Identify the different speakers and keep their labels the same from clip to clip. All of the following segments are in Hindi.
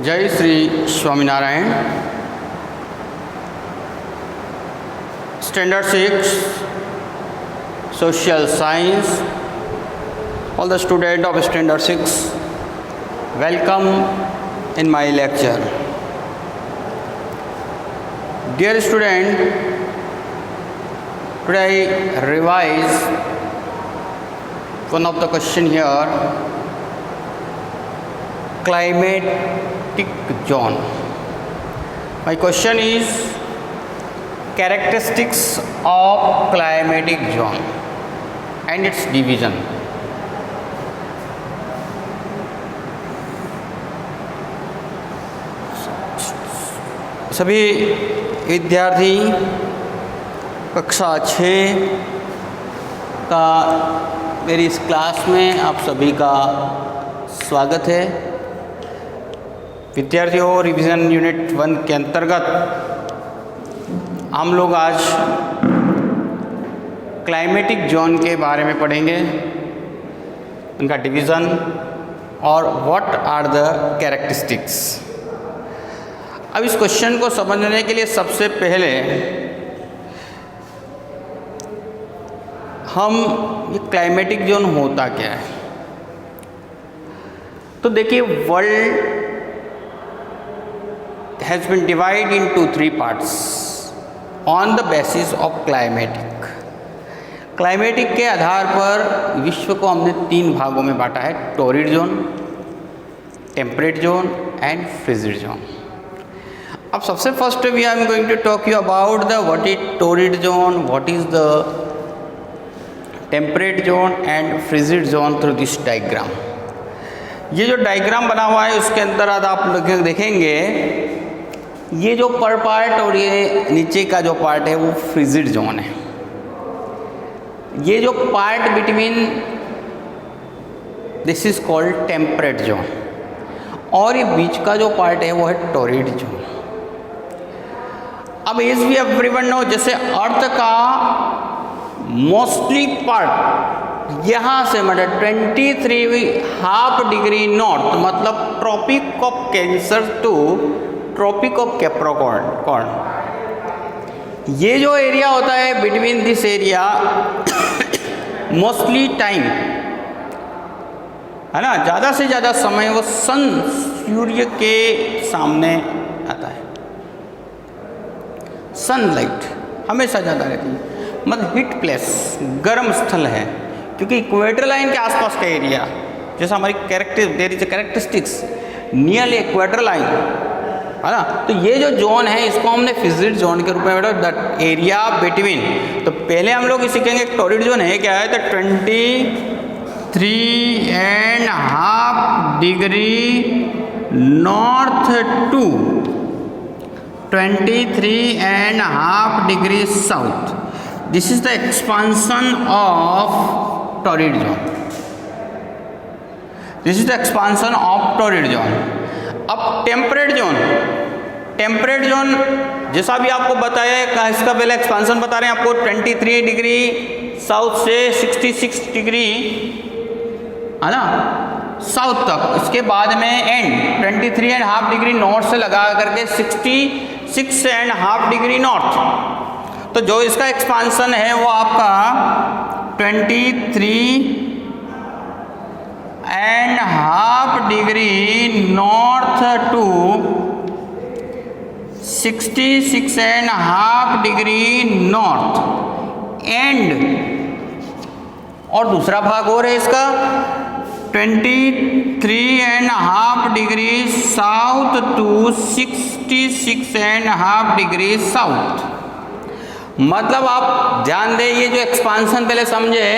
Speaker 1: जय Shri Swaminarayan. Standard 6 social science, all the student of standard 6 welcome in my lecture. Dear student, today I revise one of the question here, climatic zone. My question is characteristics of climatic zone and its division. सभी विद्यार्थी कक्षा 6 का मेरी इस क्लास में आप सभी का स्वागत है। विद्यार्थियों, रिवीजन यूनिट 1 के अंतर्गत हम लोग आज क्लाइमेटिक जोन के बारे में पढ़ेंगे, उनका डिवीज़न और व्हाट आर द कैरेक्टरिस्टिक्स। अब इस क्वेश्चन को समझने के लिए सबसे पहले हम ये क्लाइमेटिक जोन होता क्या है, तो देखिए world has been divided into 3 parts on the basis of climatic. Climatic के आधार पर विश्व को हमने 3 भागों में बांटा है, torrid zone, temperate zone and frigid zone. अब सबसे first we I am going to talk you about the what is torrid zone, what is the temperate zone and frigid zone through this diagram. ये जो डायग्राम बना हुआ है उसके अंदर आज आप लोग देखेंगे ये जो पर पार्ट और ये नीचे का जो पार्ट है वो फ्रिजिड जोन है। ये जो part between this is called temperate zone और ये बीच का जो पार्ट है वो है टोरिड जोन। अब एज वी एवरीवन नो, जैसे अर्थ का मोस्टली पार्ट यहाँ से मतलब 23½ डिग्री नॉर्थ, मतलब Tropic of Cancer to Tropic of Capricorn, ये जो एरिया होता है between this area mostly time है ना, ज़्यादा से ज़्यादा समय वो सूर्य के सामने आता है। सनलाइट हमेशा ज़्यादा रहती है, मतलब हीट प्लेस, गर्म स्थल है, क्योंकि इक्वेटर लाइन के आसपास का एरिया, जैसा हमारी कैरेक्टरिस्टिक्स नियर इक्वेटर लाइन है ना, तो ये जो जोन है इसको हमने फ्रिजिड जोन के रूप में बेटा द एरिया बिटवीन। तो पहले हम लोग सीखेंगे टोरिड जोन है क्या है, तो 23½ degree north to 23½ degree south, this is the expansion of torrid zone, this is the expansion of torrid zone. अब टेम्परेट जोन, टेम्परेट जोन जैसा भी आपको बताया है, इसका पहले एक्सपांसन बता रहे हैं आपको 23 डिग्री साउथ से 66 डिग्री है ना साउथ तक, इसके बाद में एंड 23½ डिग्री नॉर्थ से लगा करके 66½ डिग्री नॉर्थ। तो जो इसका एक्सपांसन है वो आपका 23½ degree north to 66½ degree north and, और दूसरा भाग और है इसका 23½ degree south to 66½ degree south. मतलब आप ध्यान दें, ये जो एक्सपांसन पहले समझे,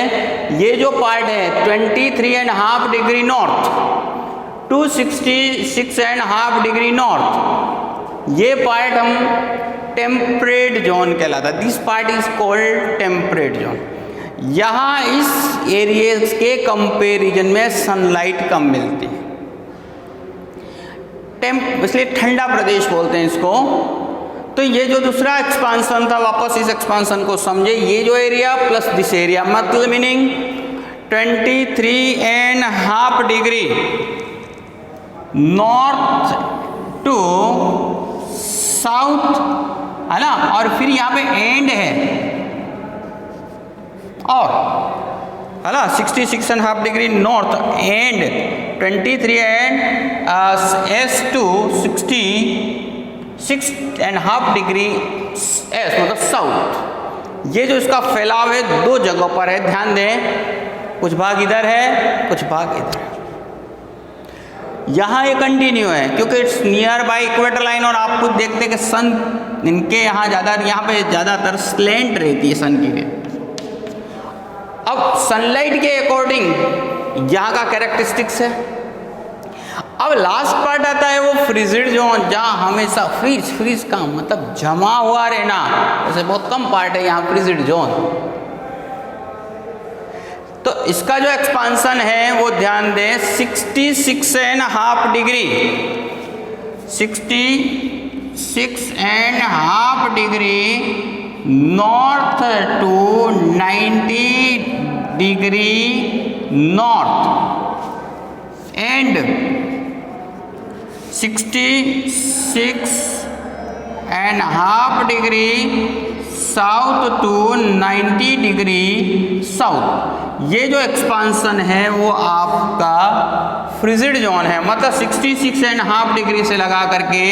Speaker 1: ये जो पार्ट है 23½ degree north to 66½ degree north, ये पार्ट हम टेम्परेट जोन कहलाता है। This part is called temperate zone. यहाँ इस एरिया के कंपेरिजन में सनलाइट कम मिलती है, इसलिए ठंडा प्रदेश बोलते हैं इसको। तो ये जो दूसरा एक्सपांसन था, वापस इस एक्सपांसन को समझे, ये जो एरिया प्लस दिस एरिया, मतलब मीनिंग 23½ डिग्री नॉर्थ यहाँ पे एंड है और है ना 66.5 degree north and 23 and S to 66.5 degree S मतलब साउथ। ये जो इसका फैलाव है दो जगहों पर है, ध्यान दें, कुछ भाग इधर है कुछ भाग इधर है। यहाँ ये कंटिन्यू है क्योंकि it's near by equator line और आप खुद देखते हैं कि सन इनके यहाँ पे ज़्यादातर स्लेंट रहती है सन की रे। अब सनलाइट के अकॉर्डिंग यहाँ का कैरेक्टरिस्टिक्स है। अब लास्ट पार्ट आता है वो फ्रीजिड जोन, जहाँ हमेशा फ्रीज का मतलब जमा हुआ रहना, जैसे बहुत कम पार्ट है यहाँ फ्रीजिड जोन। तो इसका जो एक्सपांसन है वो ध्यान दें 66.5 degree 66.5 degree north to 90 degree north and 66.5 degree south to 90 degree south. ये जो एक्सपांसन है वो आपका फ्रीजिड जोन है, मतलब 66.5 डिग्री से लगा करके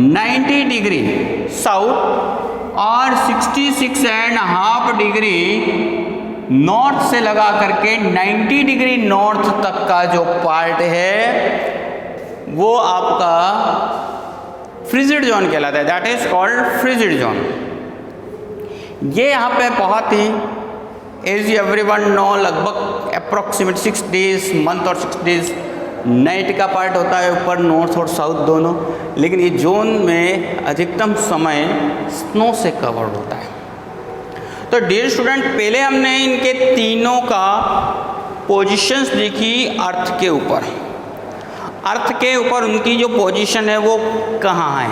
Speaker 1: 90 डिग्री साउथ और 66.5 डिग्री नॉर्थ से लगा करके 90 डिग्री नॉर्थ तक का जो पार्ट है वो आपका फ्रीजिड जोन कहलाता है, that is called frigid zone. ये यहाँ पे बहुत ही एज एवरीवन नो लगभग अप्रोक्सीमेट 6 डेज मंथ और 6 डेज नाइट का पार्ट होता है ऊपर नॉर्थ और साउथ दोनों, लेकिन ये जोन में अधिकतम समय स्नो से कवर्ड होता है। तो डियर स्टूडेंट, पहले हमने इनके तीनों का पोजीशंस देखी अर्थ के ऊपर। अर्थ के ऊपर उनकी जो पोजीशन है वो कहाँ है।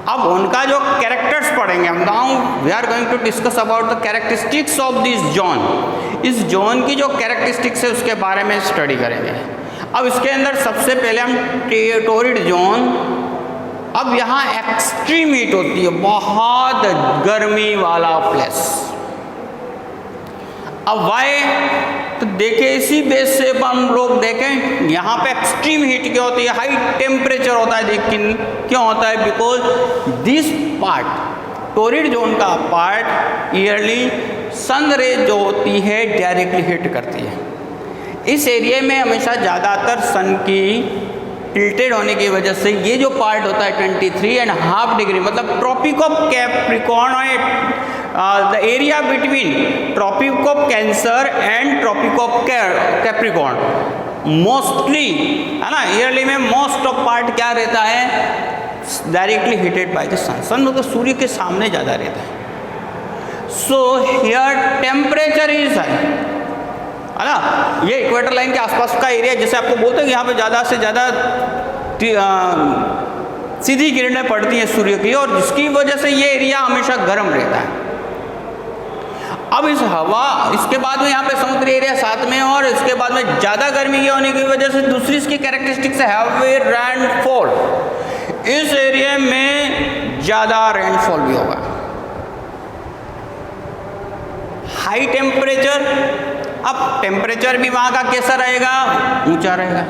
Speaker 1: अब उनका जो कैरेक्टर्स पढ़ेंगे हम। Now we are going to discuss about the characteristics of this zone. इस जोन की जो कैरेक्टरिस्टिक्स है उसके बारे में स्टडी करेंगे। अब इसके अंदर सबसे पहले हम टोरिड जोन। अब यहाँ एक्सट्रीम हीट होती है, बहुत गर्मी वाला प्लेस। अब वाई तो देखें इसी बेस से हम लोग देखें यहाँ पे एक्सट्रीम हीट क्या होती है, हाई टेम्परेचर होता है। लेकिन क्यों होता है? Because this part torrid zone का पार्ट ईयरली सन रे जो होती है डायरेक्टली हिट करती है। इस एरिया में हमेशा ज़्यादातर सन की टिल्टेड होने की वजह से ये जो पार्ट होता है 23.5 डिग्री मतलब Tropic of Capricorn the area between Tropic of Cancer and Tropic of Capricorn mostly है ना, ईयरली में मोस्ट ऑफ पार्ट क्या रहता है, डायरेक्टली हिटेड बाय द सन। सन मतलब सूर्य के सामने ज़्यादा रहता है। So here temperature is high है ना। ये इक्वेटर लाइन के आसपास का एरिया जैसे आपको बोलते हैं कि यहाँ पे ज़्यादा से ज़्यादा सीधी किरणें पड़ती हैं सूर्य की, और जिसकी वजह से ये एरिया हमेशा गर्म रहता है। अब इस हवा इसके बाद में यहाँ पे समुद्री एरिया साथ में, और इसके बाद में ज़्यादा गर्मी के होने की वजह से दूसरी इसकी कैरेक्टरिस्टिक्स है हैवी रेनफॉल। इस एरिया में ज़्यादा रेनफॉल भी होगा। हाई टेम्परेचर, अब टेम्परेचर भी वहाँ का कैसा रहेगा, ऊंचा रहेगा।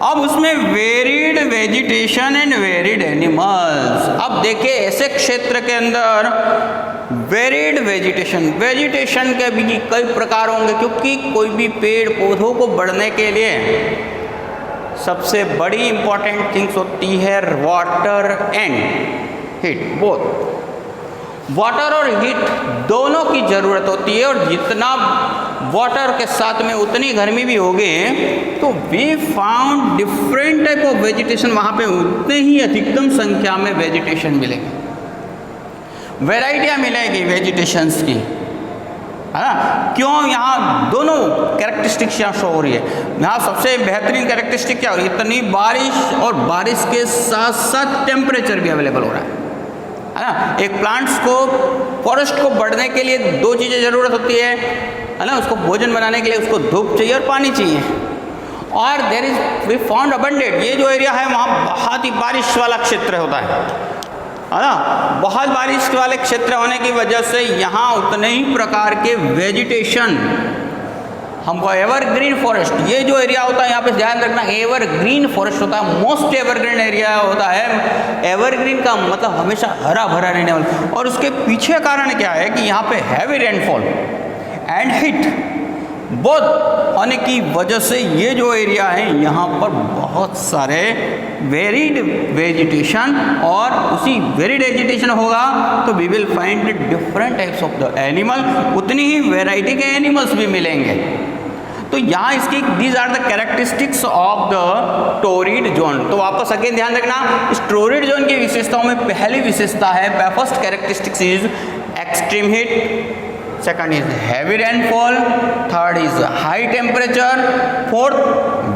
Speaker 1: अब उसमें varied vegetation and varied animals. अब देखिए ऐसे क्षेत्र के अंदर वेरिड वेजिटेशन के भी कई प्रकार होंगे, क्योंकि कोई भी पेड़ पौधों को बढ़ने के लिए सबसे बड़ी इंपॉर्टेंट थिंग्स होती है water and heat. Both water और हीट दोनों की ज़रूरत होती है, और जितना वाटर के साथ में उतनी गर्मी भी होगी तो we found different type of vegetation. वहाँ पे उतने ही अधिकतम संख्या में वेजिटेशन मिलेगी, वैरायटियाँ मिलेगी वेजिटेशंस की, है ना। क्यों? यहाँ दोनों कैरेक्टरिस्टिक्स यहाँ शो हो रही है। यहाँ सबसे बेहतरीन कैरेक्टरिस्टिक क्या हो रही है, इतनी बारिश और बारिश के साथ साथ टेम्परेचर भी अवेलेबल हो रहा है ना। एक प्लांट्स को फॉरेस्ट को बढ़ने के लिए दो चीज़ें ज़रूरत होती है ना। उसको भोजन बनाने के लिए उसको धूप चाहिए और पानी चाहिए, और there is we found abundant. ये जो एरिया है वहाँ बहुत ही बारिश वाला क्षेत्र होता है, है ना। बहुत बारिश वाले क्षेत्र होने की वजह से यहाँ उतने ही प्रकार के वेजिटेशन, हमको एवरग्रीन फॉरेस्ट, ये जो एरिया होता है यहाँ पे ध्यान रखना, एवरग्रीन फॉरेस्ट होता है, मोस्ट एवरग्रीन एरिया होता है। एवरग्रीन का मतलब हमेशा हरा भरा रहने वाला। और उसके पीछे कारण क्या है कि यहाँ पे heavy rainfall and heat both होने की वजह से ये जो एरिया है यहाँ पर बहुत सारे वेरिड वेजिटेशन, और उसी वेरिड वेजिटेशन होगा तो we will find different types of the animal, उतनी ही वेराइटी के एनिमल्स भी मिलेंगे। तो यहाँ इसकी these are the characteristics of the torrid zone. तो वापस अगेन ध्यान रखना, इस टोरिड जोन की विशेषताओं में पहली विशेषता है, first characteristics is extreme heat, second is heavy rainfall, third is high temperature, fourth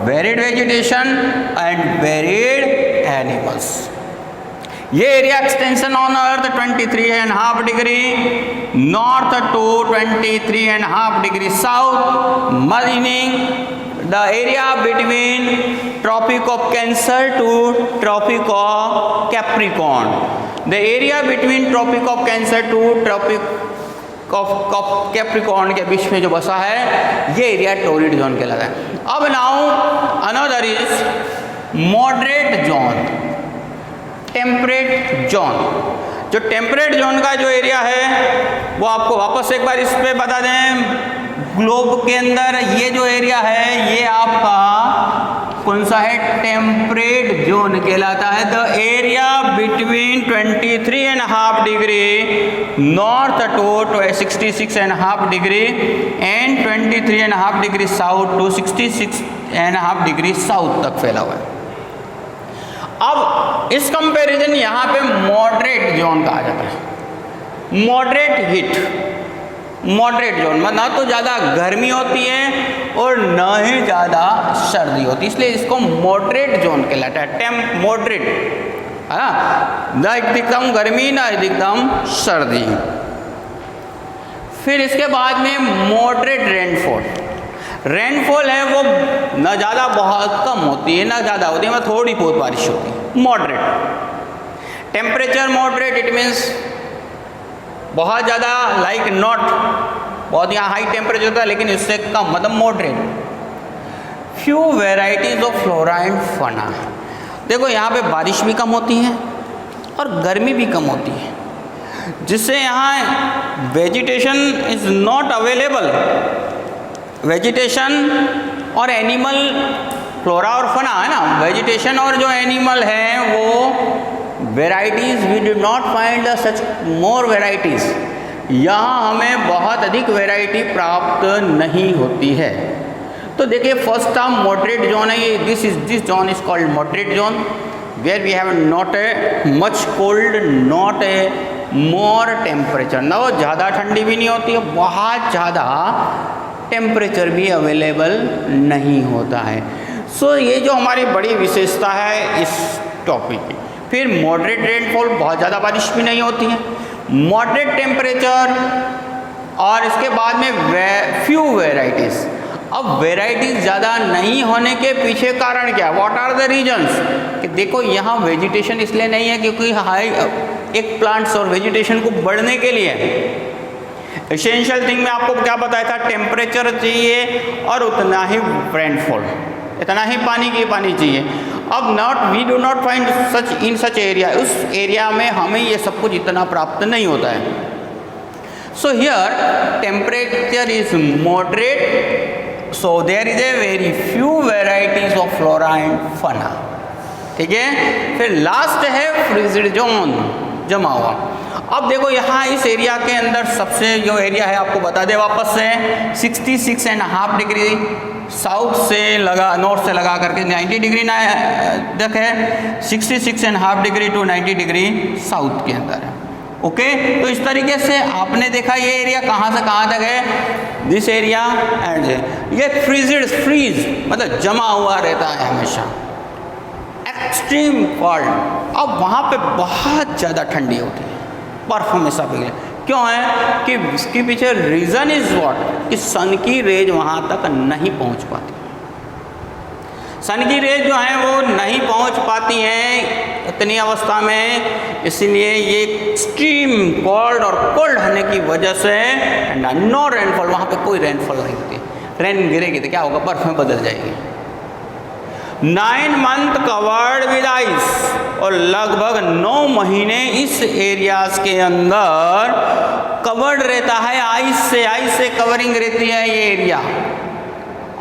Speaker 1: varied vegetation and varied animals. ये area extension on earth 23.5 degree north to 23.5 degree south, meaning the area between Tropic of Cancer to Tropic of Capricorn, the area between Tropic of Cancer to Tropic of Capricorn के बीच में जो बसा है ये एरिया टोरिड जोन कहलाता है। अब now another is moderate zone, temperate zone. जो टेम्परेट जोन का जो एरिया है वो आपको वापस एक बार इस पे बता दें, ग्लोब के अंदर ये जो एरिया है ये आपका कौन सा है, टेम्परेट जोन कहलाता है। The area between 23.5 degree north to 66.5 degree and 23.5 degree south to 66.5 degree south तक फैला हुआ है। अब इस कंपैरिजन यहाँ पे मॉडरेट जोन कहा जाता है। मॉडरेट हीट, मॉडरेट जोन में ना तो ज़्यादा गर्मी होती है और ना ही ज़्यादा सर्दी होती है, इसलिए इसको मॉडरेट जोन कहलाता है। मॉडरेट है ना, ना एकदम गर्मी ना एकदम सर्दी। फिर इसके बाद में मॉडरेट रेनफॉल, रेनफॉल है वो ना ज़्यादा बहुत कम होती है ना ज़्यादा होती है, मतलब थोड़ी बहुत बारिश होती है। Moderate temperature, moderate it means बहुत ज़्यादा लाइक नॉट बहुत यहाँ हाई टेम्परेचर होता है लेकिन इससे कम, मतलब moderate. Few varieties of flora and fauna, देखो यहाँ पे बारिश भी कम होती है और गर्मी भी कम होती है, जिससे यहाँ vegetation is not available. Vegetation और एनिमल, फ्लोरा और फना है ना, वेजिटेशन और जो एनिमल है वो varieties we do not find such more varieties, यहाँ हमें बहुत अधिक वेराइटी प्राप्त नहीं होती है। तो देखिए फर्स्ट टर्म मॉडरेट जोन है, ये this zone is called moderate zone where we have not a much cold, not a more temperature, ना वो ज़्यादा ठंडी भी नहीं होती है, बहुत ज़्यादा टेम्परेचर भी अवेलेबल नहीं होता है। सो ये जो हमारी बड़ी विशेषता है इस टॉपिक की। फिर मॉडरेट रेनफॉल, बहुत ज़्यादा बारिश भी नहीं होती है, मॉडरेट टेम्परेचर, और इसके बाद में फ्यू वेराइटीज़। अब वेराइटीज़ ज़्यादा नहीं होने के पीछे कारण क्या, व्हाट आर द रीजंस, कि देखो यहाँ वेजिटेशन इसलिए नहीं है क्योंकि हाई एक प्लांट्स और वेजिटेशन को बढ़ने के लिए एसेंशियल थिंग में आपको क्या बताया था, टेम्परेचर चाहिए और उतना ही रेनफॉल, इतना ही पानी चाहिए। अब we do not find such in such area, उस एरिया में हमें ये सब कुछ इतना प्राप्त नहीं होता है। So here temperature is moderate, so there is a very few varieties of flora and fauna. ठीक है, फिर लास्ट है फ्रीज्ड जोन, जमा हुआ। अब देखो यहाँ इस एरिया के अंदर सबसे जो एरिया है आपको बता दे वापस से, 66.5 डिग्री साउथ से लगा, नॉर्थ से लगा करके 90 डिग्री ना तक है, 66.5 डिग्री टू 90 डिग्री साउथ के अंदर है। ओके, तो इस तरीके से आपने देखा ये एरिया कहाँ से कहाँ तक है, दिस एरिया एंड ये फ्रीज मतलब जमा हुआ रहता है हमेशा, एक्सट्रीम कोल्ड। अब वहाँ पे बहुत ज़्यादा ठंडी होती है, बर्फ हमेशा पिघले, क्यों है कि इसके पीछे रीज़न इज व्हाट, कि सन की रेज वहाँ तक नहीं पहुँच पाती। सन की रेज जो है वो नहीं पहुँच पाती हैं उतनी अवस्था में, इसीलिए ये एक्सट्रीम कोल्ड और कोल्ड होने की वजह से एंड नो रेनफॉल, वहाँ पे कोई रेनफॉल नहीं होती, रेन गिरेगी तो क्या होगा, बर्फ में बदल जाएगी। 9 मंथ कवर्ड विद आइस, और लगभग 9 महीने इस एरियाज के अंदर कवर्ड रहता है आइस से कवरिंग रहती है ये एरिया।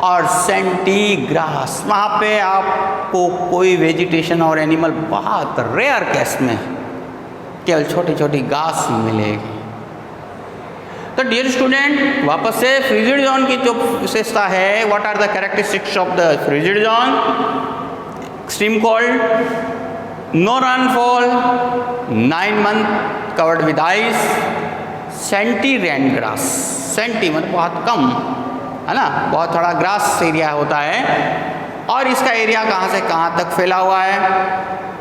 Speaker 1: और सेंटीग्रास, वहाँ पे आपको कोई वेजिटेशन और एनिमल बहुत रेयर केस में केवल छोटी छोटी घास मिलेगी। तो डियर स्टूडेंट, वापस से फ्रिजिड जोन की जो विशेषता है, what are the characteristics of the frigid zone? Extreme cold, no rainfall, 9 month covered with ice, scanty rain grass, scanty मतलब बहुत कम है ना, बहुत थोड़ा ग्रास एरिया होता है। और इसका एरिया कहाँ से कहाँ तक फैला हुआ है?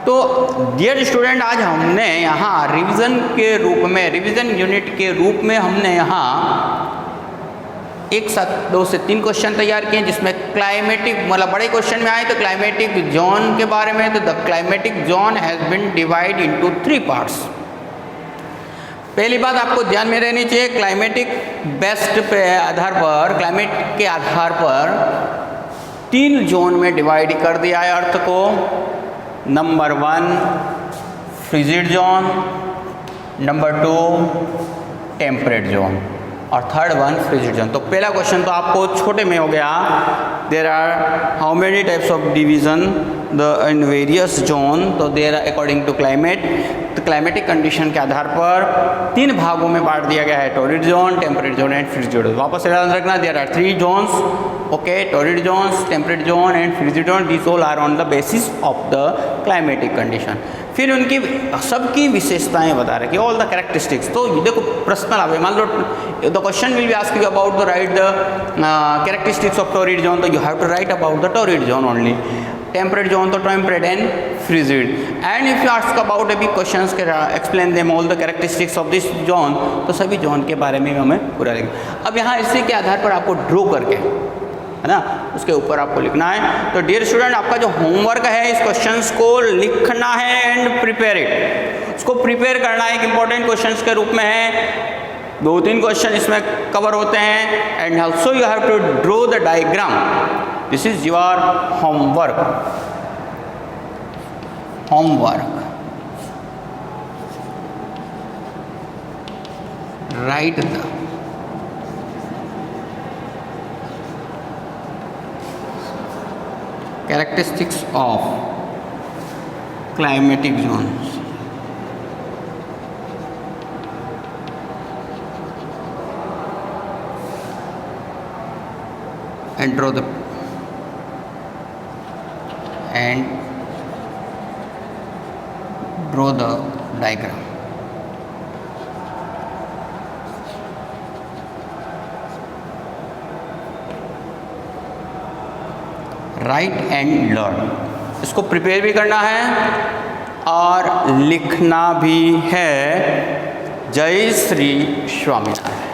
Speaker 1: तो डियर स्टूडेंट, आज हमने यहाँ रिवीजन के रूप में, रिवीजन यूनिट के रूप में हमने यहाँ एक साथ 2 से 3 क्वेश्चन तैयार किए, जिसमें क्लाइमेटिक मतलब बड़े क्वेश्चन में आए तो क्लाइमेटिक जोन के बारे में। तो the climatic zone has been divide into 3 parts. पहली बात आपको ध्यान में रहनी चाहिए, क्लाइमेटिक बेस्ट पे आधार पर, क्लाइमेट के आधार पर 3 जोन में डिवाइड कर दिया है अर्थ को। Number 1 frigid zone, number 2 temperate zone, और थर्ड वन फ्रिजिड जोन। तो पहला क्वेश्चन तो आपको छोटे में हो गया, there are how many types of division the in various zone. तो देर अकॉर्डिंग टू क्लाइमेट, तो क्लाइमेटिक कंडीशन के आधार पर 3 भागों में बांट दिया गया है, torrid zone, temperate zone and frigid zone. वापस याद रखना, there are 3 zones, okay, torrid zones, temperate zone and frigid zone, this all are on the basis of the climatic condition. फिर उनकी सबकी विशेषताएं बता रहे कि ऑल द कैरेक्टरिस्टिक्स। तो देखो प्रश्न आवे, मान लो the question will be ask you about the write the characteristics of torrid zone, तो you have to write about the torrid zone only. Temperate zone तो temperate and frigid. And if you ask about अभी क्वेश्चंस के explain them all the characteristics of this zone, तो सभी जोन के बारे में हमें पूरा लिखना। अब यहाँ इसी के आधार पर आपको ड्रॉ करके, है ना, उसके ऊपर आपको लिखना है। तो डियर स्टूडेंट, आपका जो होमवर्क है, इस क्वेश्चंस को लिखना है एंड प्रिपेयर इट। इसको प्रिपेयर करना एक इंपॉर्टेंट क्वेश्चंस के रूप में है। 2-3 क्वेश्चन इसमें कवर होते हैं। And also you have to draw the diagram. This is your homework. Write the characteristics of climatic zones. And draw the diagram. Write and learn, इसको प्रिपेयर भी करना है और लिखना भी है। जय श्री स्वामीनारायण।